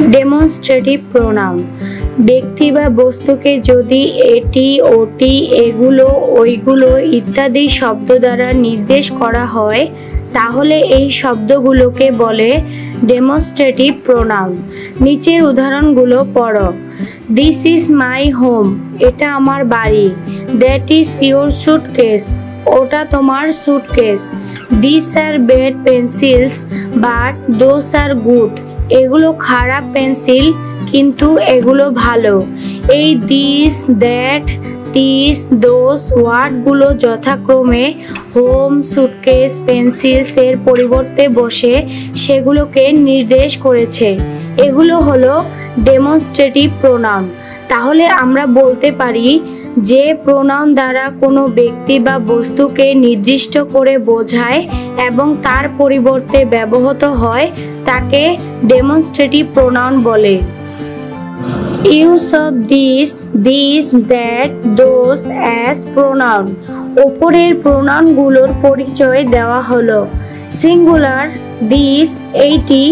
Demonstrative pronoun ব্যক্তি বা বস্তুকে যদি এটি ওটি এগুলো ওইগুলো ইত্যাদি শব্দ দ্বারা নির্দেশ করা হয় তাহলে এই শব্দগুলোকে বলে ডেমনস্ট্রেটিভ প্রোনাউন। নিচের উদাহরণগুলো পড়ো। দিস ইজ মাই হোম, এটা আমার বাড়ি। দ্যাট ইজ ইউর সুটকেস, ওটা তোমার suitcase. This are bad pencils but those are good, এগুলো খারাপ পেন্সিল কিন্তু এগুলো ভালো। এই দিস দ্যাট দিস দোজ ওয়ার্ডগুলো যথাক্রমে হোম সুটকেস পেন্সিলস এর পরিবর্তে বসে সেগুলোকে নির্দেশ করেছে। এগুলো হলো ডেমনস্ট্রেটিভ প্রোনাউন। তাহলে আমরা বলতে পারি যে প্রোনাউন দ্বারা কোনো ব্যক্তি বা বস্তুকে নির্দিষ্ট করে বোঝায় এবং তার পরিবর্তে ব্যবহৃত হয় তাকে ডেমনস্ট্রেটিভ প্রোনাউন বলে। Use of this this that those as pronoun. ওপরের প্রোনাউনগুলোর পরিচয় দেওয়া হলো। Singular this eighty,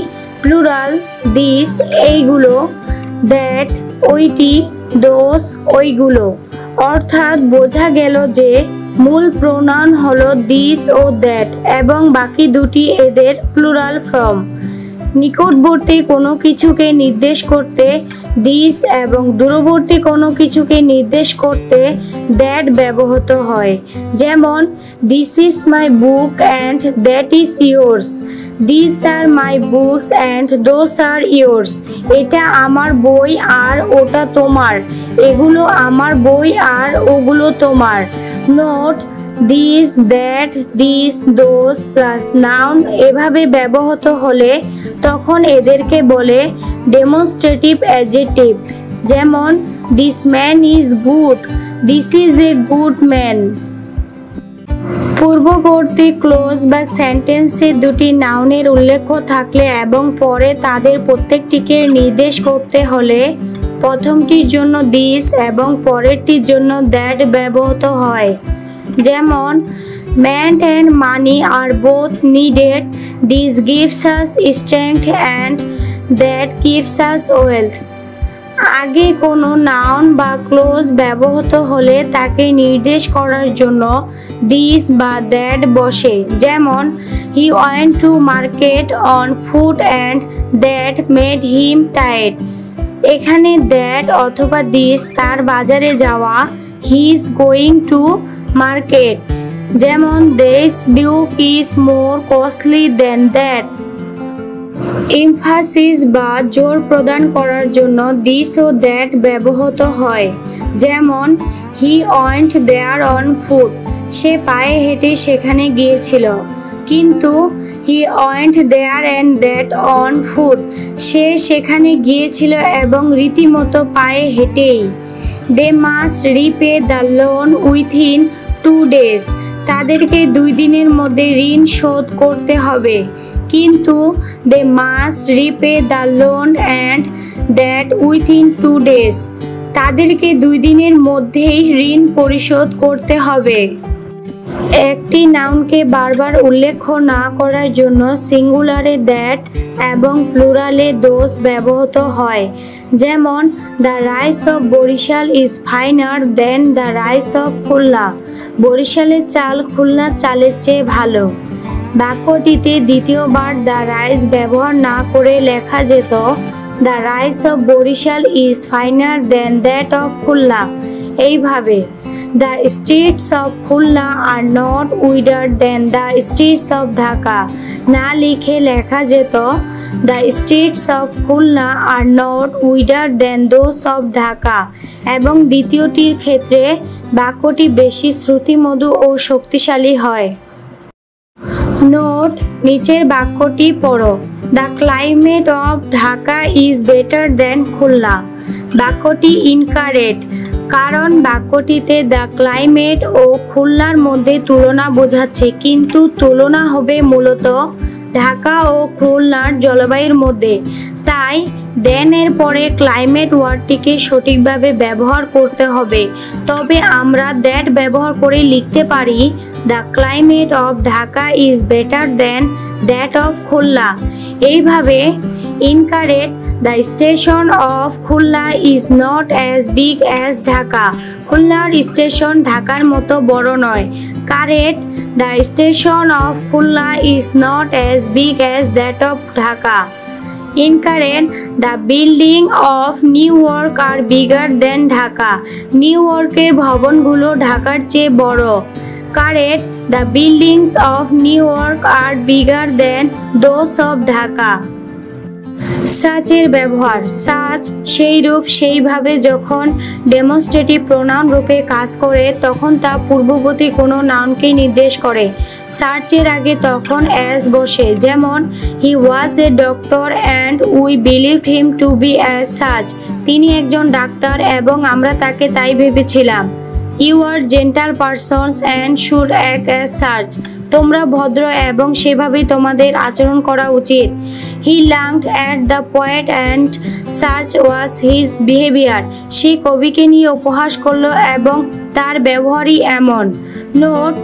plural this এইগুলো, দ্যাট ওইটি, দোজ ওইগুলো। অর্থাৎ বোঝা গেল যে মূল প্রোনাউন হলো দিস ও দ্যাট এবং বাকি দুটি এদের প্লুরাল ফর্ম। নিকটবর্তী কোনো কিছুকে নির্দেশ করতে দিস এবং দূরবর্তী কোনো কিছুকে নির্দেশ করতে দ্যাট ব্যবহৃত হয়। যেমন this is my book and that is yours. This are my books and those are yours. এটা আমার বই আর ওটা তোমার, এগুলো আমার বই আর ওগুলো তোমার। Note this that this those plus noun এভাবে ব্যবহৃত হলে তখন এদেরকে বলে ডেমনস্ট্রেটিভ অ্যাডজেক্টিভ। যেমন this man is good, this is a good man. পূর্ববর্তী ক্লোজ বা সেন্টেন্সে দুটি নাউনের উল্লেখ থাকলে এবং পরে তাদের প্রত্যেকটিকে নির্দেশ করতে হলে প্রথমটির জন্য দিস এবং পরেরটির জন্য দ্যাট ব্যবহৃত হয়। যেমন man and money are both needed, this gives us strength and that gives us wealth. আগে কোনো নাউন বা ক্লোজ ব্যবহৃত হলে তাকে নির্দেশ করার জন্য দিস বা দ্যাট বসে। যেমন he went to market on foot and that made him tired. এখানে দ্যাট অথবা দিস তার বাজারে যাওয়া, he is going to market. যেমন this book is more costly than that. Emphasis বা জোর প্রদান করার জন্য দিস ও দ্যাট ব্যবহৃত হয়। যেমন he went there on foot, সে পায়ে হেঁটে সেখানে গিয়েছিল। কিন্তু he went there and that on foot, সে সেখানে গিয়েছিল এবং রীতিমতো পায়ে হেঁটেই। They must repay the loan within 2 days, তাদেরকে 2 দিনের মধ্যে ঋণ শোধ করতে হবে। কিন্তু they must repay the loan and that within 2 days, তাদেরকে 2 দিনের মধ্যেই ঋণ পরিশোধ করতে হবে। একটি নাউনকে বারবার উল্লেখ না করার জন্য সিঙ্গুলারে দ্যাট এবং প্লুরালে দোজ ব্যবহৃত হয়। যেমন the rice of Barishal is finer than the rice of Khulna. বরিশালের চাল খুলনার চালের চেয়ে ভালো। বাক্যটিতে দ্বিতীয়বার দ্য রাইস ব্যবহার না করে লেখা যেত the rice of Barishal is finer than that of Khulna. এইভাবে the streets of Khulna are not wider than the streets of Dhaka না লিখে লেখা যেত the streets of Khulna are not wider than those of Dhaka. এবং দ্বিতীয়টির ক্ষেত্রে বাক্যটি বেশি শ্রুতিমধুর ও শক্তিশালী হয়। নোট নিচের বাক্যটি পড়ো। The climate of Dhaka is better দেন খুলনা। বাক্যটি ইনকারেক্ট, কারণ বাক্যটিতে দ্য ক্লাইমেট ও খুলনার মধ্যে তুলনা বোঝাচ্ছে, কিন্তু তুলনা হবে মূলত ঢাকা ও খুলনার জলবায়ুর মধ্যে। তাই দেন এর পরে ক্লাইমেট ওয়ার্ডটিকে সঠিকভাবে ব্যবহার করতে হবে। তবে আমরা দ্যাট ব্যবহার করে লিখতে পারি the climate of Dhaka is better then that of Khulna. এইভাবে incorrect The station of Khulna is not as big as Dhaka. খুলনার স্টেশন ঢাকার মতো বড় নয়। Correct. The station of Khulna is not as big as that of Dhaka. Incorrect. The building of New York are bigger than Dhaka. New ইয়র্কের ভবনগুলো ঢাকার চেয়ে বড়। Correct. The buildings of New York are bigger than those of Dhaka. such এর ব্যবহার। such সেই রূপ সেইভাবে যখন ডেমনস্ট্রেটিভ প্রোনাউন রূপে কাজ করে তখন তা পূর্ববর্তী কোনো নাউনকে নির্দেশ করে। such এর আগে তখন as বসে, যেমন he was a doctor and we believed him to be as such. তিনি একজন ডাক্তার এবং আমরা তাকে তাই ভেবেছিলাম। You are gentle persons and should act as such. তোমরা ভদ্র এবং সেভাবেই তোমাদের আচরণ করা উচিত। He laughed at the poet and such was his behavior. সে কবিকে নিয়ে উপহাস করলো এবং তার ব্যবহারই এমন। নোট,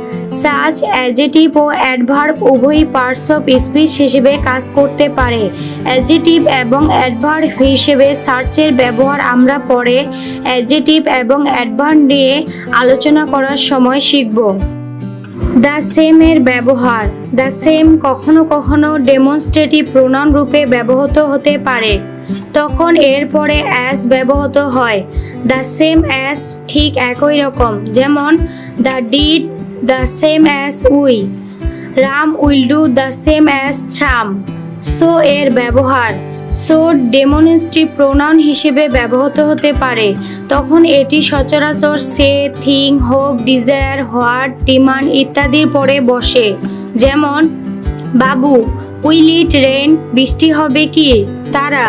such অ্যাডজেটিভ ও অ্যাডভার্ব উভয়ই পার্টস অফ স্পিচ হিসেবে কাজ করতে পারে। অ্যাডজেটিভ এবং অ্যাডভার্ব হিসেবে সার্চের ব্যবহার আমরা পরে অ্যাডজেটিভ এবং অ্যাডভার্ব নিয়ে আলোচনা করার সময় শিখব। দ্য সেম এর ব্যবহার। দ্য সেম কখনো কখনো ডেমনস্ট্রেটিভ প্রোনাউন রূপে ব্যবহৃত হতে পারে, তখন এর পরে অ্যাজ ব্যবহৃত হয়। দ্য সেম অ্যাজ ঠিক একই রকম, যেমন the did the same as we, Ram will do the same as Shyam. So এর ব্যবহার। সো ডেমনস্ট্রেটিভ প্রোনাউন হিসেবে ব্যবহৃত হতে পারে, তখন এটি সচরাচর say, thing, hope, desire, what, demand ইত্যাদির পরে বসে, যেমন বাবু উইল ইট রেন, বৃষ্টি হবে কি? তারা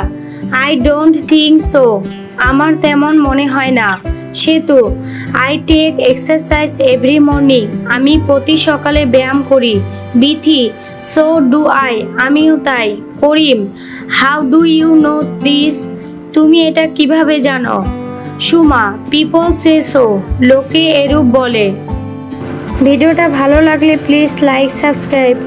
আই ডোন্ট থিঙ্ক সো, আমার তেমন মনে হয় না। সেতু I take exercise every morning, আমি প্রতি সকালে ব্যায়াম করি। বিথি সো ডু আই, আমিও তাই। Karim how do you know this, তুমি এটা কিভাবে জানো? সুমা পিপল সে সো, লোকে এরূপ বলে। ভিডিওটা ভালো লাগলে প্লিজ লাইক, সাবস্ক্রাইব।